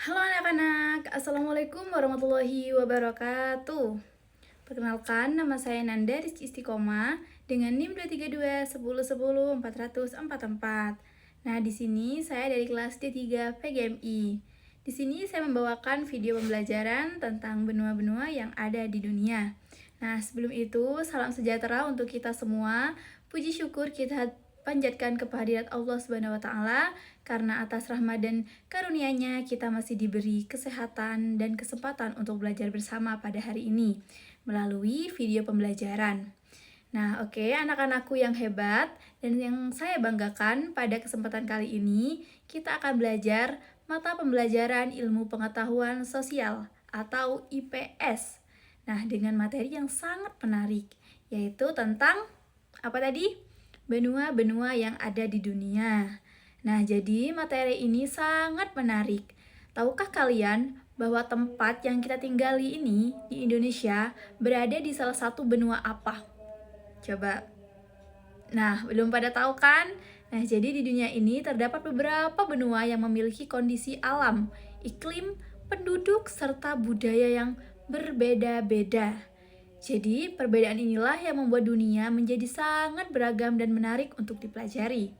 Halo anak-anak, Assalamualaikum warahmatullahi wabarakatuh. Perkenalkan, nama saya Nanda Rizky Istiqomah dengan NIM 232 10 10 444. Nah, di sini saya dari kelas D3 PGMI. Di sini saya membawakan video pembelajaran tentang benua-benua yang ada di dunia. Nah, sebelum itu, salam sejahtera untuk kita semua. Puji syukur kita panjatkan kehadirat Allah Subhanahu wa taala karena atas rahmat dan karunia-Nya kita masih diberi kesehatan dan kesempatan untuk belajar bersama pada hari ini melalui video pembelajaran. Nah, oke, anak-anakku yang hebat dan yang saya banggakan, pada kesempatan kali ini kita akan belajar mata pembelajaran ilmu pengetahuan sosial atau IPS. Nah, dengan materi yang sangat menarik, yaitu tentang apa tadi? Benua-benua yang ada di dunia. Nah, jadi materi ini sangat menarik. Tahukah kalian bahwa tempat yang kita tinggali ini di Indonesia berada di salah satu benua apa? Coba. Nah, belum pada tahu kan? Nah, jadi di dunia ini terdapat beberapa benua yang memiliki kondisi alam, iklim, penduduk, serta budaya yang berbeda-beda. Jadi, perbedaan inilah yang membuat dunia menjadi sangat beragam dan menarik untuk dipelajari.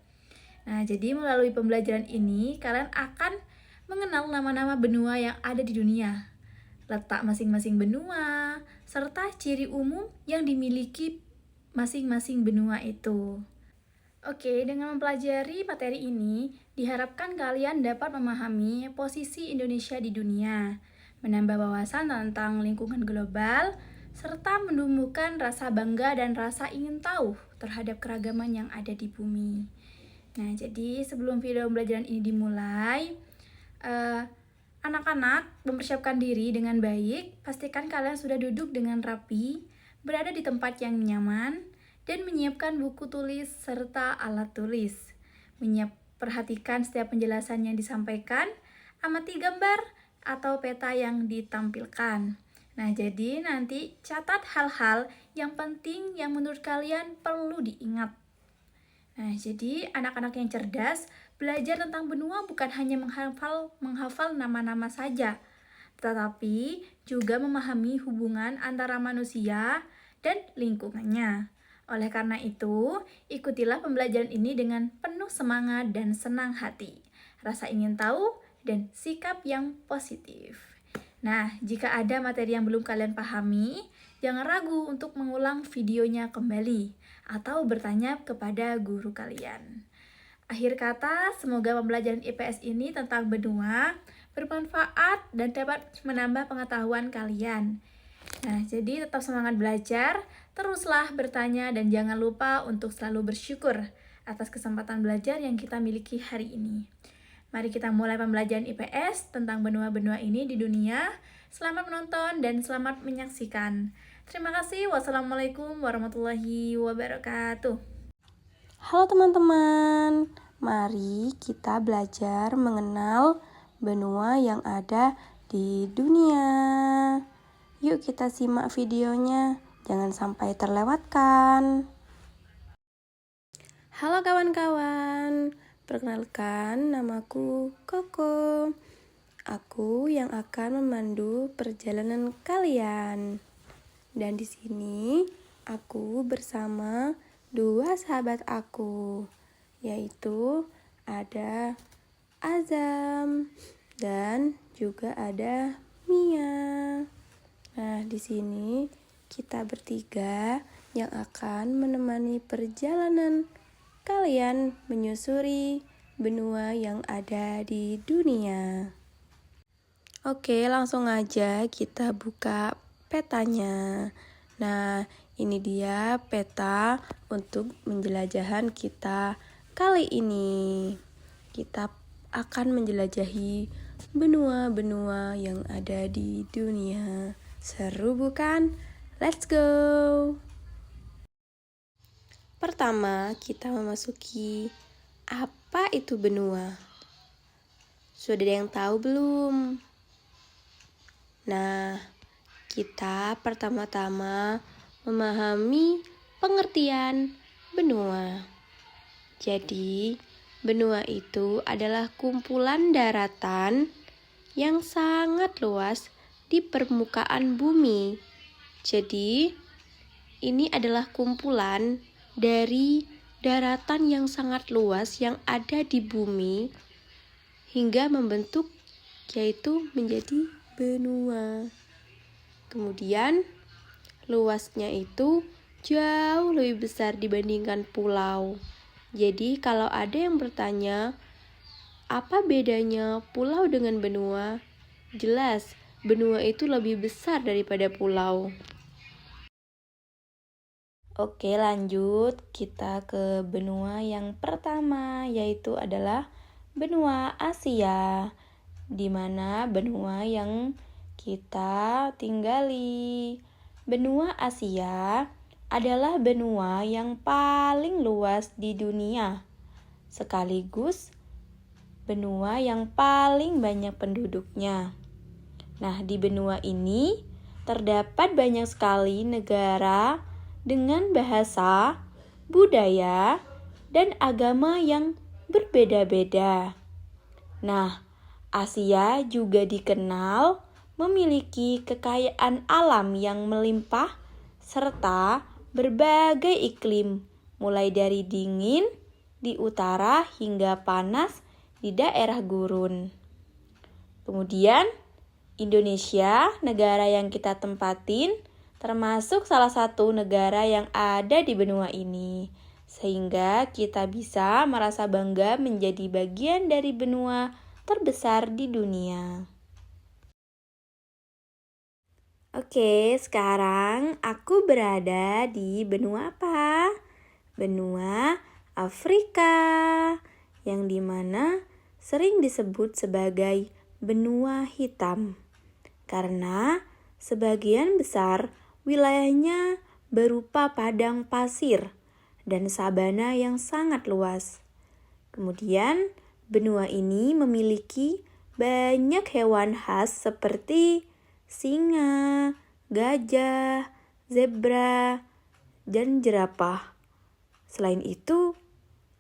Nah, jadi melalui pembelajaran ini, kalian akan mengenal nama-nama benua yang ada di dunia, letak masing-masing benua, serta ciri umum yang dimiliki masing-masing benua itu. Oke, dengan mempelajari materi ini, diharapkan kalian dapat memahami posisi Indonesia di dunia, menambah wawasan tentang lingkungan global, serta menumbuhkan rasa bangga dan rasa ingin tahu terhadap keragaman yang ada di bumi. Nah, jadi sebelum video pembelajaran ini dimulai, anak-anak mempersiapkan diri dengan baik. Pastikan kalian sudah duduk dengan rapi, berada di tempat yang nyaman, dan menyiapkan buku tulis serta alat tulis. Perhatikan setiap penjelasan yang disampaikan, amati gambar atau peta yang ditampilkan. Nah, jadi nanti catat hal-hal yang penting yang menurut kalian perlu diingat. Nah, jadi anak-anak yang cerdas belajar tentang benua bukan hanya menghafal nama-nama saja, tetapi juga memahami hubungan antara manusia dan lingkungannya. Oleh karena itu, ikutilah pembelajaran ini dengan penuh semangat dan senang hati, rasa ingin tahu, dan sikap yang positif. Nah, jika ada materi yang belum kalian pahami, jangan ragu untuk mengulang videonya kembali atau bertanya kepada guru kalian. Akhir kata, semoga pembelajaran IPS ini tentang benua bermanfaat dan dapat menambah pengetahuan kalian. Nah, jadi tetap semangat belajar, teruslah bertanya, dan jangan lupa untuk selalu bersyukur atas kesempatan belajar yang kita miliki hari ini. Mari kita mulai pembelajaran IPS tentang benua-benua ini di dunia. Selamat menonton dan selamat menyaksikan. Terima kasih. Wassalamualaikum warahmatullahi wabarakatuh. Halo teman-teman, mari kita belajar mengenal benua yang ada di dunia. Yuk kita simak videonya, jangan sampai terlewatkan. Halo kawan-kawan, perkenalkan namaku Koko. Aku yang akan memandu perjalanan kalian. Dan di sini aku bersama dua sahabat aku, yaitu ada Azam dan juga ada Mia. Nah, di sini kita bertiga yang akan menemani perjalanan kalian menyusuri benua yang ada di dunia. Oke, langsung aja kita buka petanya. Nah, ini dia peta untuk menjelajahan kita kali ini. Kita akan menjelajahi benua-benua yang ada di dunia. Seru bukan? Let's go! Pertama, kita memasuki apa itu benua. Sudah ada yang tahu belum? Nah, kita pertama-tama memahami pengertian benua. Jadi, benua itu adalah kumpulan daratan yang sangat luas di permukaan bumi. Jadi, ini adalah kumpulan dari daratan yang sangat luas yang ada di bumi hingga membentuk yaitu menjadi benua. Kemudian, luasnya itu jauh lebih besar dibandingkan pulau. Jadi, kalau ada yang bertanya, apa bedanya pulau dengan benua? Jelas, benua itu lebih besar daripada pulau. Oke, lanjut kita ke benua yang pertama, yaitu adalah benua Asia, di mana benua yang kita tinggali. Benua Asia adalah benua yang paling luas di dunia, sekaligus benua yang paling banyak penduduknya. Nah, di benua ini terdapat banyak sekali negara dengan bahasa, budaya, dan agama yang berbeda-beda. Nah, Asia juga dikenal memiliki kekayaan alam yang melimpah serta berbagai iklim, mulai dari dingin di utara hingga panas di daerah gurun. Kemudian, Indonesia, negara yang kita tempatin, termasuk salah satu negara yang ada di benua ini, sehingga kita bisa merasa bangga menjadi bagian dari benua terbesar di dunia. Oke, sekarang aku berada di benua apa? Benua Afrika, yang dimana sering disebut sebagai benua hitam, karena sebagian besar wilayahnya berupa padang pasir dan sabana yang sangat luas. Kemudian, benua ini memiliki banyak hewan khas seperti singa, gajah, zebra, dan jerapah. Selain itu,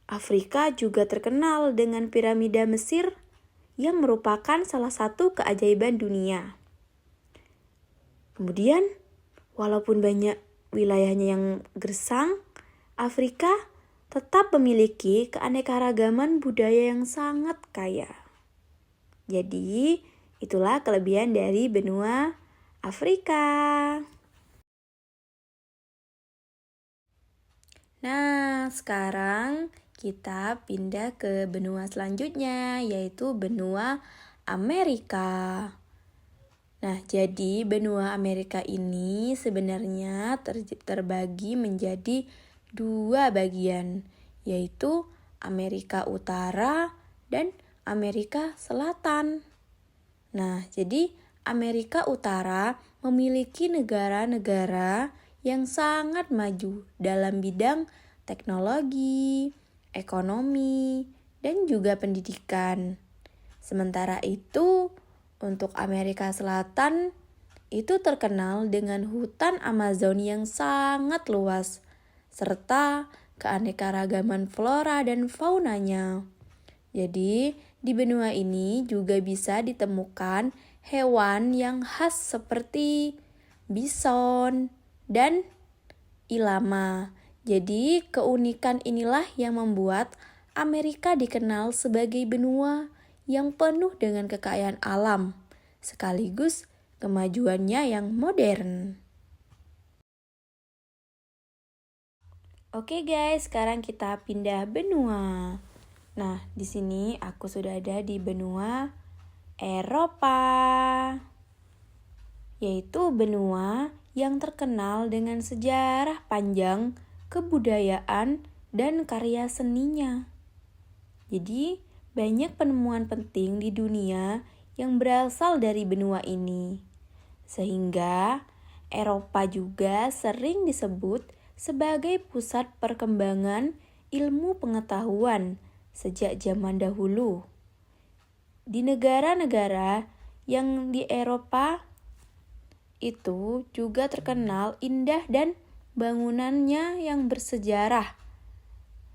Afrika juga terkenal dengan piramida Mesir yang merupakan salah satu keajaiban dunia. Kemudian, walaupun banyak wilayahnya yang gersang, Afrika tetap memiliki keanekaragaman budaya yang sangat kaya. Jadi, itulah kelebihan dari benua Afrika. Nah, sekarang kita pindah ke benua selanjutnya, yaitu benua Amerika. Nah, jadi benua Amerika ini sebenarnya terbagi menjadi dua bagian, yaitu Amerika Utara dan Amerika Selatan. Nah, jadi Amerika Utara memiliki negara-negara yang sangat maju dalam bidang teknologi, ekonomi, dan juga pendidikan. Sementara itu, untuk Amerika Selatan itu terkenal dengan hutan Amazon yang sangat luas, serta keanekaragaman flora dan faunanya. Jadi, di benua ini juga bisa ditemukan hewan yang khas seperti bison dan ilama. Jadi, keunikan inilah yang membuat Amerika dikenal sebagai benua yang penuh dengan kekayaan alam, sekaligus kemajuannya yang modern. Oke guys, sekarang kita pindah benua. Nah, di sini aku sudah ada di benua Eropa, yaitu benua yang terkenal dengan sejarah panjang, kebudayaan, dan karya seninya. Jadi, banyak penemuan penting di dunia yang berasal dari benua ini. Sehingga, Eropa juga sering disebut sebagai pusat perkembangan ilmu pengetahuan sejak zaman dahulu. Di negara-negara yang di Eropa itu juga terkenal indah dan bangunannya yang bersejarah.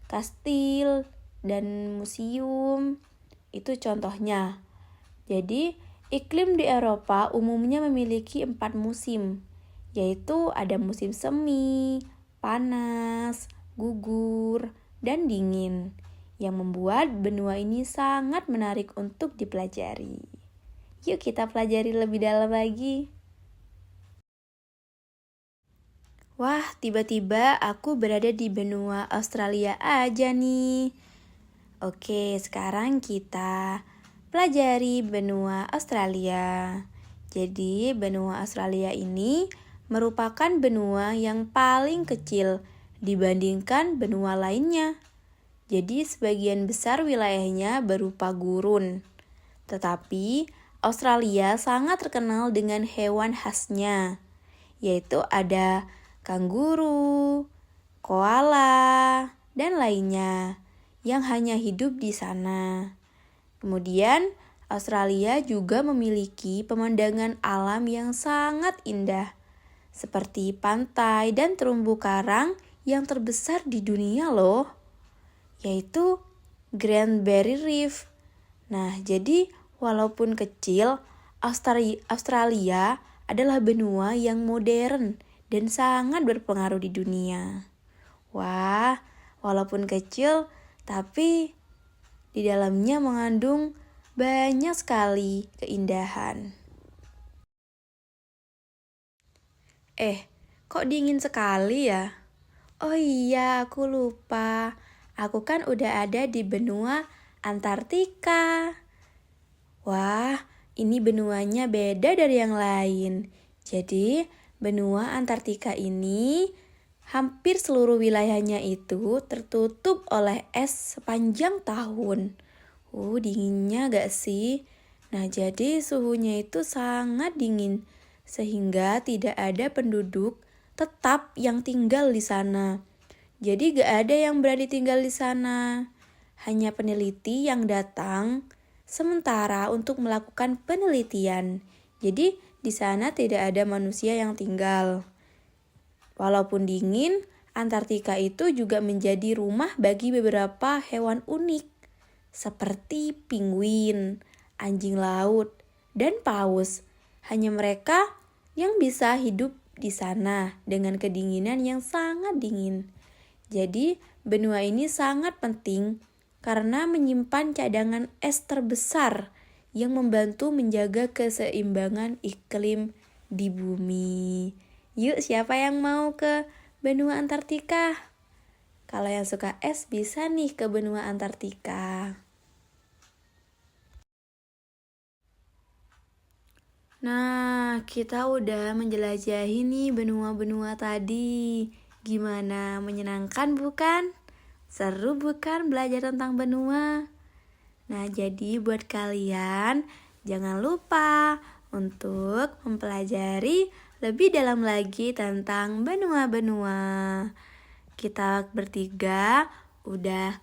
Kastil dan museum itu contohnya. Jadi Iklim di Eropa umumnya memiliki 4 musim, yaitu ada musim semi, panas, gugur, dan dingin, yang membuat benua ini sangat menarik untuk dipelajari. Yuk kita pelajari lebih dalam lagi. Wah, tiba-tiba aku berada di benua Australia aja nih. Oke, sekarang kita pelajari benua Australia. Jadi, benua Australia ini merupakan benua yang paling kecil dibandingkan benua lainnya. Jadi, sebagian besar wilayahnya berupa gurun. Tetapi, Australia sangat terkenal dengan hewan khasnya, yaitu ada kanguru, koala, dan lainnya yang hanya hidup di sana. Kemudian, Australia juga memiliki pemandangan alam yang sangat indah, seperti pantai dan terumbu karang yang terbesar di dunia loh, yaitu Granbury Reef. Nah, jadi walaupun kecil, Australia adalah benua yang modern dan sangat berpengaruh di dunia. Wah, walaupun kecil, tapi di dalamnya mengandung banyak sekali keindahan. Kok dingin sekali ya? Oh iya, aku lupa. Aku kan udah ada di benua Antartika. Wah, ini benuanya beda dari yang lain. Jadi, benua Antartika ini hampir seluruh wilayahnya itu tertutup oleh es sepanjang tahun. Dinginnya gak sih? Nah, jadi suhunya itu sangat dingin, sehingga tidak ada penduduk tetap yang tinggal di sana. Jadi gak ada yang berani tinggal di sana. Hanya peneliti yang datang sementara untuk melakukan penelitian. Jadi di sana tidak ada manusia yang tinggal. Walaupun dingin, Antartika itu juga menjadi rumah bagi beberapa hewan unik, seperti penguin, anjing laut, dan paus. Hanya mereka yang bisa hidup di sana dengan kedinginan yang sangat dingin. Jadi, benua ini sangat penting karena menyimpan cadangan es terbesar yang membantu menjaga keseimbangan iklim di bumi. Yuk, siapa yang mau ke benua Antartika? Kalau yang suka es bisa nih ke benua Antartika. Nah, kita udah menjelajahi nih benua-benua tadi. Gimana, menyenangkan bukan? Seru bukan belajar tentang benua? Nah, jadi buat kalian jangan lupa untuk mempelajari lebih dalam lagi tentang benua-benua. Kita bertiga udah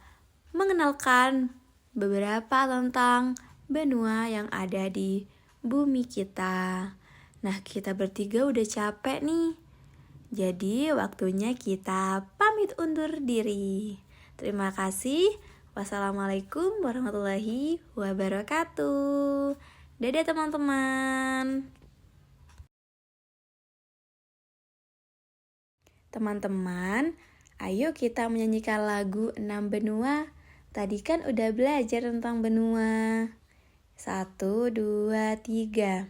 mengenalkan beberapa tentang benua yang ada di bumi kita. Nah, kita bertiga udah capek nih. Jadi, waktunya kita pamit undur diri. Terima kasih. Wassalamualaikum warahmatullahi wabarakatuh. Dadah teman-teman. Teman-teman, ayo kita menyanyikan lagu 6 benua. Tadi kan udah belajar tentang benua. 1, 2, 3.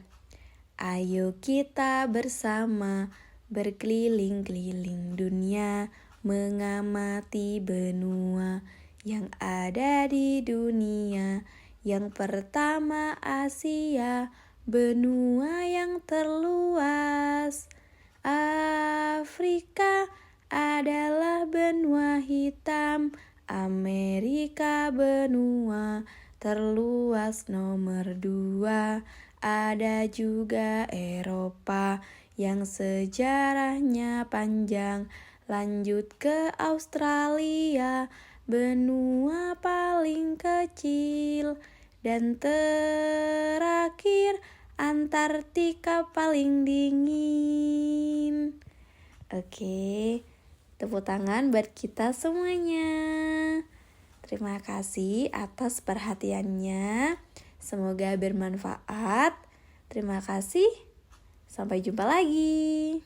Ayo kita bersama berkeliling-keliling dunia, mengamati benua yang ada di dunia. Yang pertama Asia, benua yang terluas. Afrika adalah benua hitam. Amerika benua terluas nomor 2. Ada juga Eropa yang sejarahnya panjang. Lanjut ke Australia, benua paling kecil. Dan terakhir Antartika paling dingin. Oke, tepuk tangan buat kita semuanya. Terima kasih atas perhatiannya. Semoga bermanfaat. Terima kasih. Sampai jumpa lagi.